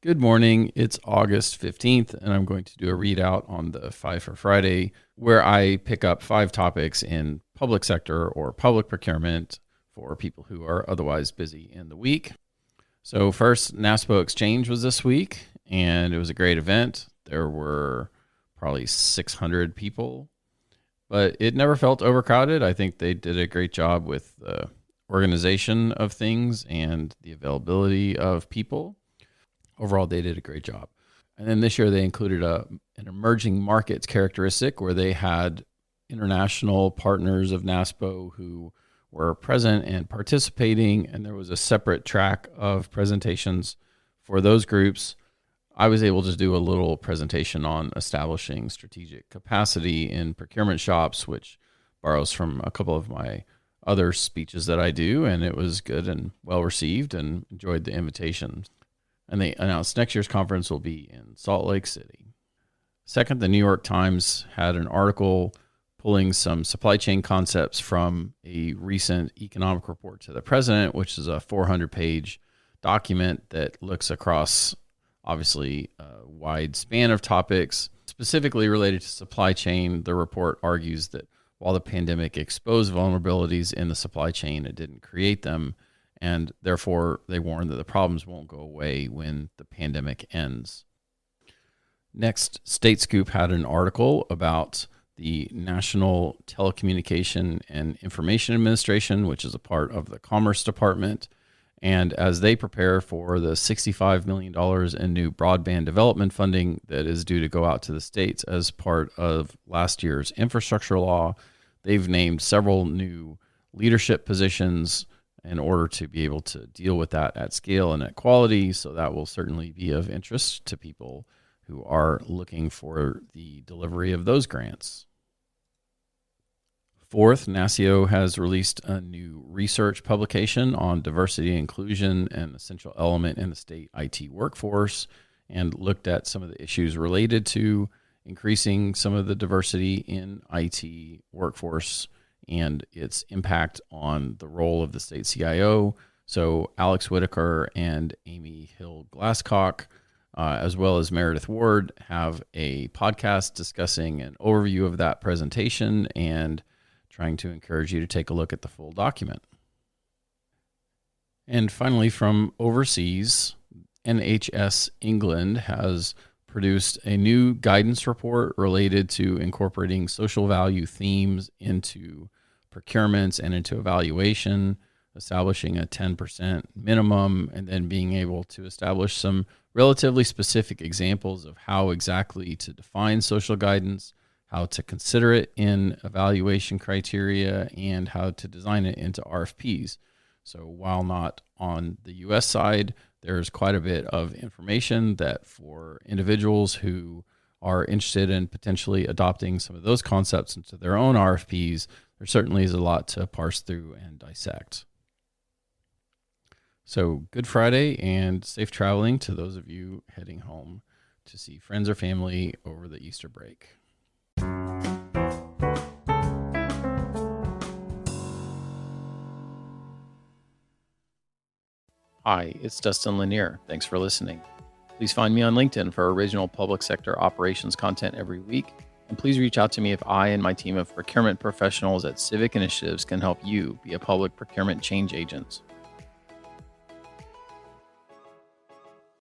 Good morning. It's August 15th, and I'm going to do a readout on the 5 for Friday, where I pick up 5 topics in public sector or public procurement for people who are otherwise busy in the week. So first, NASPO Exchange was this week, and it was a great event. There were probably 600 people, but it never felt overcrowded. I think they did a great job with the organization of things and the availability of people. Overall, they did a great job. And then this year they included an emerging markets characteristic where they had international partners of NASPO who were present and participating, and there was a separate track of presentations for those groups. I was able to do a little presentation on establishing strategic capacity in procurement shops, which borrows from a couple of my other speeches that I do, and it was good and well received, and enjoyed the invitation. And they announced next year's conference will be in Salt Lake City. Second, the New York Times had an article pulling some supply chain concepts from a recent economic report to the president, which is a 400-page document that looks across, obviously, a wide span of topics. Specifically related to supply chain, the report argues that while the pandemic exposed vulnerabilities in the supply chain, it didn't create them. And therefore, they warn that the problems won't go away when the pandemic ends. Next, State Scoop had an article about the National Telecommunication and Information Administration, which is a part of the Commerce Department. And as they prepare for the $65 million in new broadband development funding that is due to go out to the states as part of last year's infrastructure law, they've named several new leadership positions in order to be able to deal with that at scale and at quality. So that will certainly be of interest to people who are looking for the delivery of those grants. Fourth, NASCIO has released a new research publication on diversity and inclusion, an essential element in the state IT workforce, and looked at some of the issues related to increasing some of the diversity in IT workforce and its impact on the role of the state CIO. So Alex Whitaker and Amy Hill-Glasscock, as well as Meredith Ward, have a podcast discussing an overview of that presentation and trying to encourage you to take a look at the full document. And finally, from overseas, NHS England has produced a new guidance report related to incorporating social value themes into procurements and into evaluation, establishing a 10% minimum, and then being able to establish some relatively specific examples of how exactly to define social guidance, how to consider it in evaluation criteria, and how to design it into RFPs. So while not on the US side, there's quite a bit of information that for individuals who are interested in potentially adopting some of those concepts into their own RFPs, there certainly is a lot to parse through and dissect. So good Friday and safe traveling to those of you heading home to see friends or family over the Easter break. Hi, it's Dustin Lanier. Thanks for listening. Please find me on LinkedIn for original public sector operations content every week. And please reach out to me if I and my team of procurement professionals at Civic Initiatives can help you be a public procurement change agent.